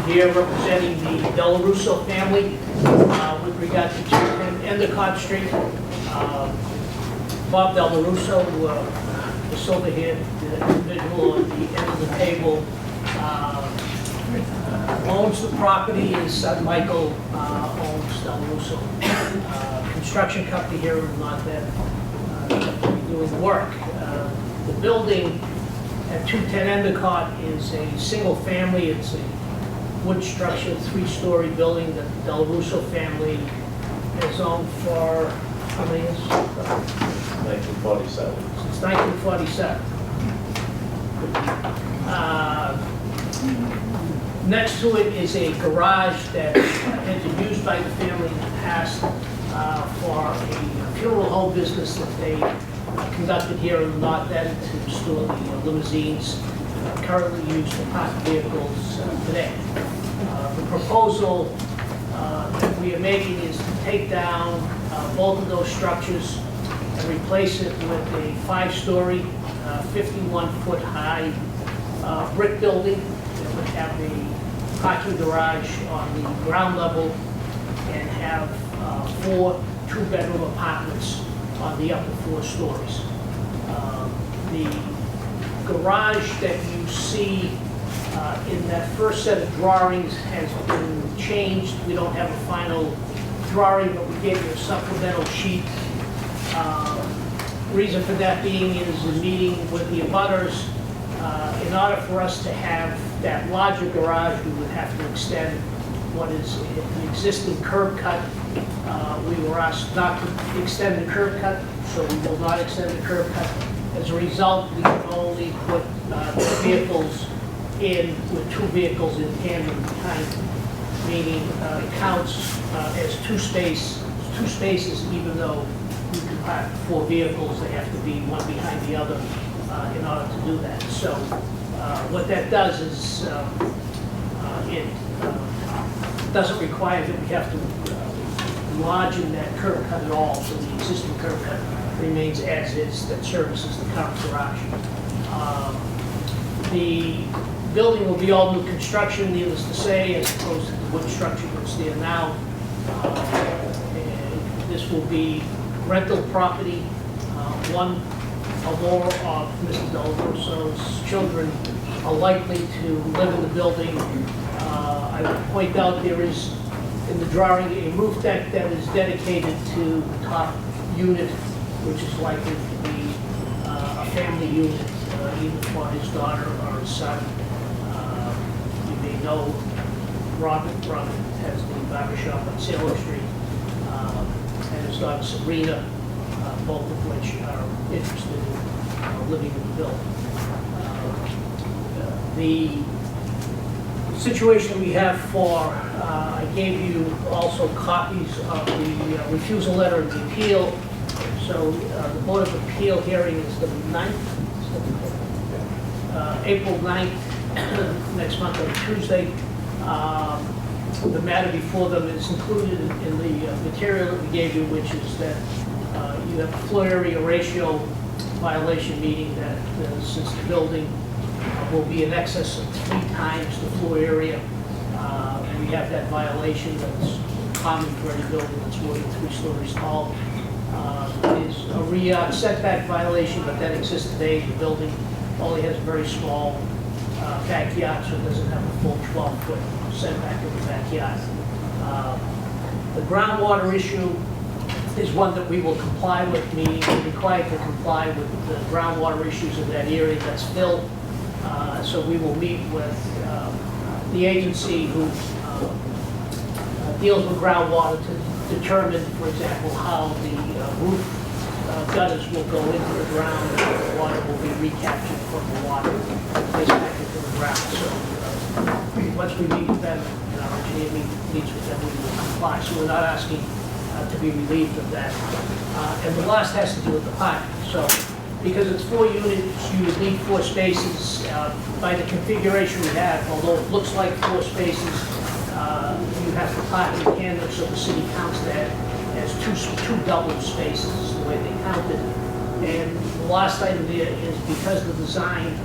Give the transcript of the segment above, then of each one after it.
here representing the Del Russo family with regard to 210 Endicott Street. Bob Del Russo, is over here, the individual at the end of the table, owns the property. His son Michael owns Del Russo construction company here in North End, doing work. The building at 210 Endicott is a single family. It's a wood structure, 3-story building that the Del Russo family has owned for how many years? 1947. Since 1947. Next to it is a garage that had been used by the family in the past for a funeral home business that they conducted here in the North End to store the limousines currently used for parked vehicles today. The proposal that we are making is to take down both of those structures and replace it with a 5-story, 51-foot high brick building that would have a parking garage on the ground level and have 4 2-bedroom apartments on the upper 4 stories. The garage that you see in that first set of drawings has been changed. We don't have a final drawing, but we gave you a supplemental sheet. Reason for that being is in meeting with the abutters, in order for us to have that larger garage, we would have to extend what is an existing curb cut. We were asked not to extend the curb cut, so we will not extend the curb cut. As a result, we can only put vehicles in with 2 vehicles in tandem behind them, meaning it counts as 2 spaces, even though you can park 4 vehicles, they have to be one behind the other in order to do that. So what that does is it doesn't require that we have to enlarge that curb cut at all, so the existing curb cut remains as is, that services the current garage. The building will be all new construction, needless to say, as opposed to the wood structure that's there now. And this will be rental property. One or more of Mrs. Del Russo's children are likely to live in the building. I would point out there is in the drawing a roof deck that is dedicated to the top unit, which is likely to be a family unit, either for his daughter or his son. You may know Robert has the barber shop on Sailor Street, and his daughter Sabrina, both of which are interested in living in the building. The situation we have for, I gave you also copies of the refusal letter of the appeal. So the Board of Appeal hearing is the 9th, April 9th, next month on Tuesday. The matter before them is included in the material that we gave you, which is that you have a floor area ratio violation, meaning that since the building will be in excess of 3 times the floor area, we have that violation that's common for any building that's more than 3 stories tall. Is a rear yard setback violation, but that exists today. The building only has a very small backyard, so it doesn't have a full 12-foot setback in the backyard. The groundwater issue is one that we will comply with, meaning we're required to comply with the groundwater issues in that area that's filled. So we will meet with the agency who deals with groundwater to determine, for example, how the roof gutters will go into the ground, and the water will be recaptured from the water and placed back into the ground. So once we meet with them, and our engineer meets with them, we will comply. So we're not asking to be relieved of that. And the last has to do with the parking. So because it's 4 units, you would need 4 spaces. By the configuration we have, although it looks like 4 spaces, you have to park in tandem, so the city counts that as two double spaces, is the way they count it. And the last item there is because the design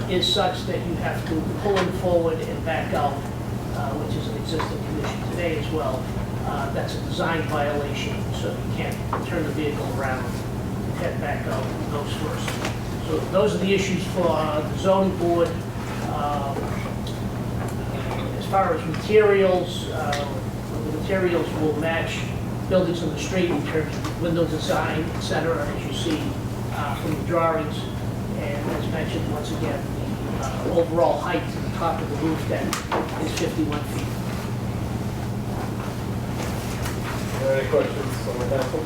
is such that you have to pull in forward and back out which is an existing condition today as well. That's a design violation, so you can't turn the vehicle around, head back out, nose first. So those are the issues for the zoning board. As far as materials, the materials will match buildings on the street in terms of window design, et cetera, as you see from the drawings. And as mentioned, once again, the overall height to the top of the roof deck is 51 feet. Are there any questions on the council?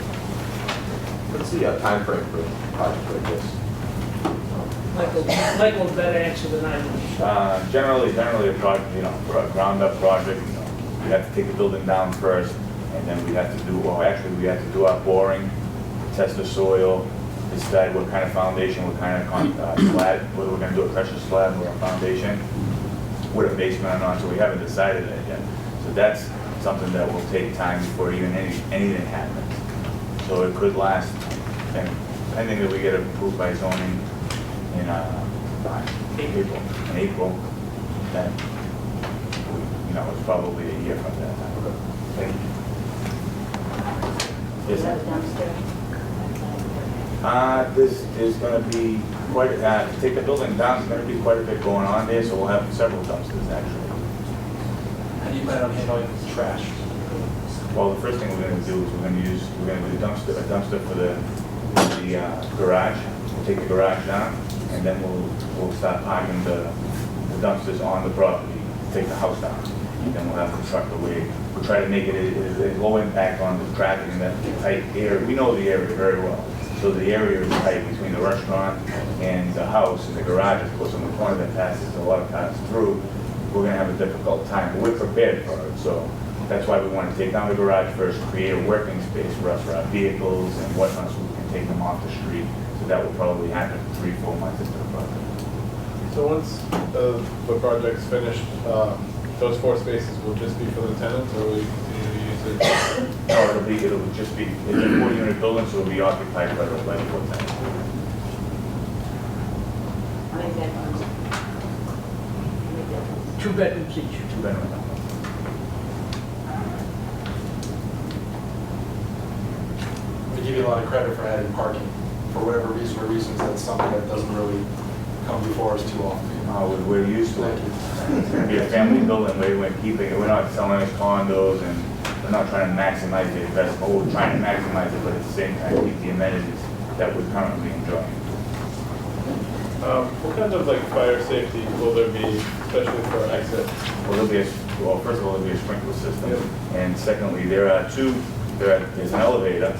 What's the time frame for a project like this? Michael will better answer than I will. Generally a project, for a ground up project, we have to take the building down first, and then we have to do, well, actually we have to do our boring, test the soil, decide what kind of foundation, what kind of slab, whether we're going to do a pressure slab or a foundation, with a basement or not, so we haven't decided that yet. So that's something that will take time before even anything happens. So it could last, and depending if we get approved by zoning in April, then it's probably a year from that time. Thank you. Is that downstairs? There's going to be quite, to take the building down, there's going to be quite a bit going on there, so we'll have several dumpsters actually. How do you plan on handling trash? Well, the first thing we're going to do is we're going to do a dumpster for the garage. We'll take the garage down, and then we'll start parking the dumpsters on the property, take the house down, and then we'll have the truck away. We'll try to make it a low impact on the traffic in that tight area. We know the area very well. So the area is tight between the restaurant and the house and the garage, of course, on the corner that passes a lot of cars through. We're going to have a difficult time, but we're prepared for it. So that's why we want to take down the garage first, create a working space for us for our vehicles and whatnot, so we can take them off the street. So that will probably happen 3-4 months into the project. So once the project's finished, those 4 spaces will just be for the tenants, or will you continue to use it? No, it'll just be, it's a 4-unit building, so it'll be occupied by the 4 tenants. How many bedrooms? 2 bedrooms each. 2 bedrooms. We give you a lot of credit for adding parking. For whatever reason or reasons, that's something that doesn't really come before us too often. We're used to it. It's going to be a family building. We're keeping it. We're not selling it as condos, and we're not trying to maximize the investment. We're trying to maximize it, but at the same time keep the amenities that we're currently enjoying. What kind of fire safety will there be, especially for exit? Well, first of all, there'll be a sprinkler system, Yep. and secondly, there's an elevator,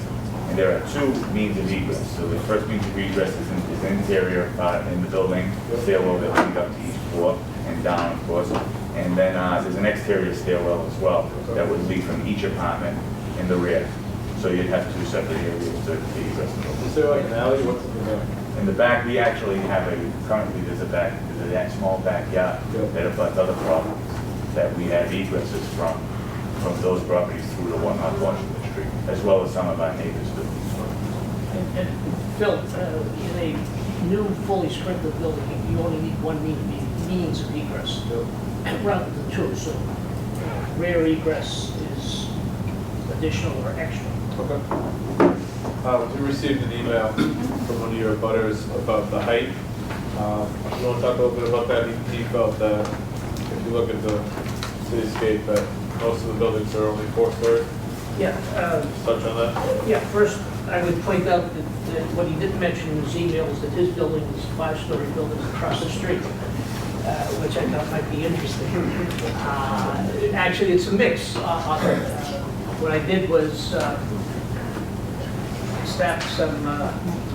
and there are 2 means of egress. So the first means of egress is interior in the building, stairwell that leads up to each floor and down, of course. And then there's an exterior stairwell as well that would lead from each apartment in the rear. So you'd have 2 separate areas to egress the building. Is there an alley? What's in the back? In the back, we actually have currently there's that small backyard that abuts other properties that we have egresses from those properties through to Whatnot Washington Street, as well as some of our neighbors do. And Phil, in a new fully sprinkled building, you only need 1 means of egress rather than 2. So rear egress is additional or extra. Okay. We received an email from one of your butters about the height. You want to talk a little bit about that? He felt that if you look at the cityscape, that most of the buildings are only 4 stories. Yeah. Touch on that. Yeah, first, I would point out that what he didn't mention in his email is that his building is a 5-story building across the street, which I thought might be interesting. Actually, it's a mix. What I did was snap some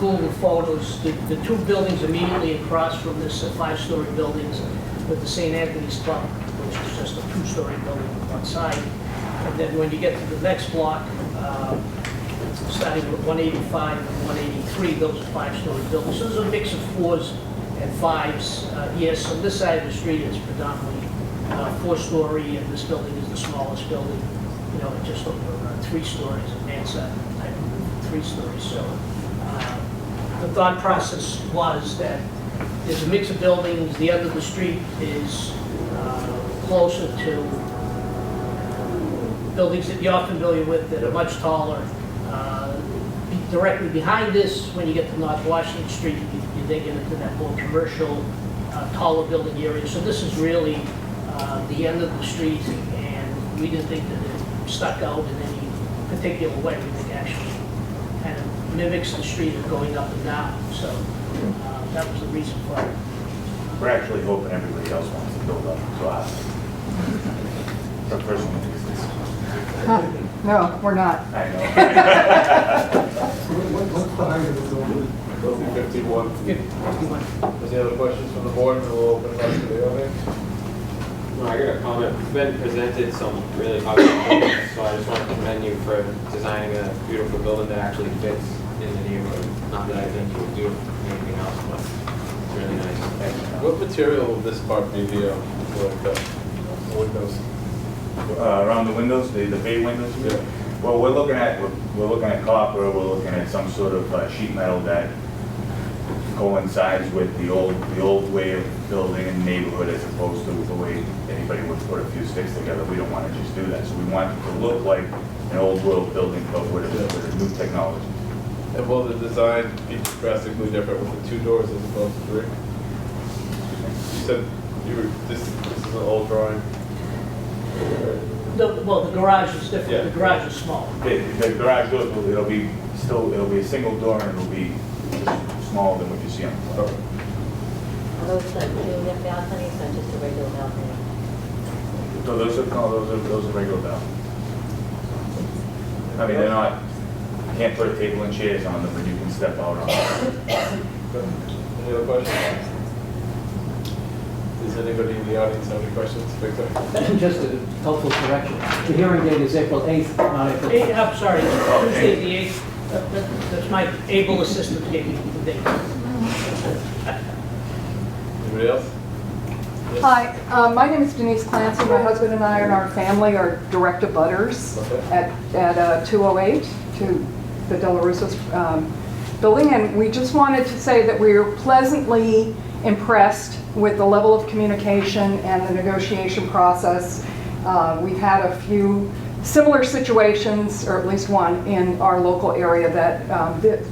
Google photos. The 2 buildings immediately across from this 5-story buildings with the St. Anthony's Club, which is just a 2-story building on one side. And then when you get to the next block, starting with 185 and 183, those are 5-story buildings. So there's a mix of 4s and 5s. Yes, on this side of the street it's predominantly 4-story, and this building is the smallest building, just over 3 stories, a mansard type of 3 stories. So the thought process was that there's a mix of buildings. The end of the street is closer to buildings that you're familiar with that are much taller. Directly behind this, when you get to North Washington Street, you then get into that more commercial, taller building area. So this is really the end of the street, and we didn't think that it stuck out in any particular way. We think actually kind of mimics the street of going up and down. So that was the reason for it. We're actually hoping everybody else wants to build up, so I, the first one is this. No, we're not. I know. What's the height of the building? Building 51. 51. Any other questions from the board? And we'll open it up to the audience. No, I got a comment. You've been presented some really ugly buildings, so I just want to commend you for designing a beautiful building that actually fits in the neighborhood. Not that I think you would do anything else, but it's really nice. Thank you. What material will this part be here? Like the windows? Around the windows, the bay windows? Yeah. Well, we're looking at copper, we're looking at some sort of sheet metal that coincides with the old way of building in the neighborhood as opposed to the way anybody would put a few sticks together. We don't want to just do that. So we want it to look like an old world building, but with a new technology. And will the design be drastically different with the 2 doors as opposed to 3? You said this is an old drawing. Well, the garage is different. Yeah. The garage is small. The garage doors, it'll be a single door and it'll be just smaller than what you see on the front. Are those like unit balconies or just a regular balcony? So those are regular balconies. I mean, they're not, you can't put a table and chairs on them, but you can step out on them. Any other questions? Does anybody in the audience have any questions? Victor? Just a helpful correction. The hearing date is April 8th, not April. I'm sorry, Tuesday the 8th. That's my able assistant gave me the date. Anybody else? Yes. Hi, my name is Denise Clancy. My husband and I and our family are direct abutters Okay. at 208 to the De La Russa's building, and we just wanted to say that we are pleasantly impressed with the level of communication and the negotiation process. We've had a few similar situations, or at least one, in our local area that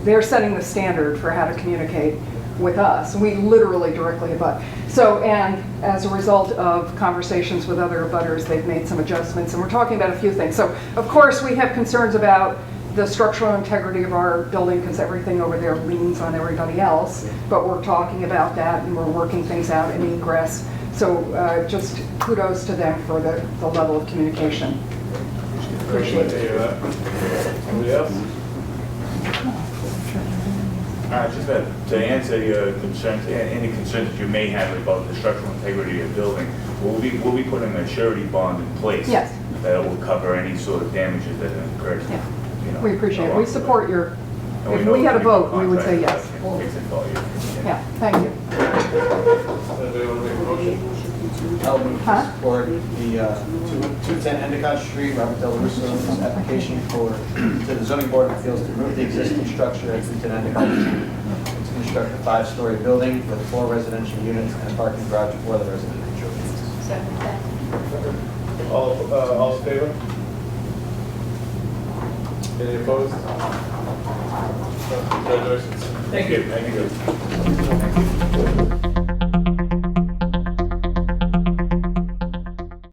they're setting the standard for how to communicate with us. We literally directly abut. So, and as a result of conversations with other abutters, they've made some adjustments, and we're talking about a few things. So, of course, we have concerns about the structural integrity of our building because everything over there leans on everybody else, but we're talking about that and we're working things out in egress. So just kudos to them for the level of communication. Appreciate it. Anybody else? Just to answer your concerns, any concerns that you may have about the structural integrity of the building, we'll be putting a surety bond in place. Yes. That will cover any sort of damages that occur. Yeah. You know, We appreciate it. along We the support way. your, And if know we had a that vote, we would say contract yes. makes it for you. Yeah, thank you. Anybody want to make a motion? I'll move Huh? to support the 210 Endicott Street, Robert Del Russo's application to the zoning board of appeals to remove the existing structure at 210 Endicott Street and to construct a 5-story building with 4 residential units and a parking garage for the residential units. Second that. All in favor? Any opposed? Congratulations. Thank you. Thank you.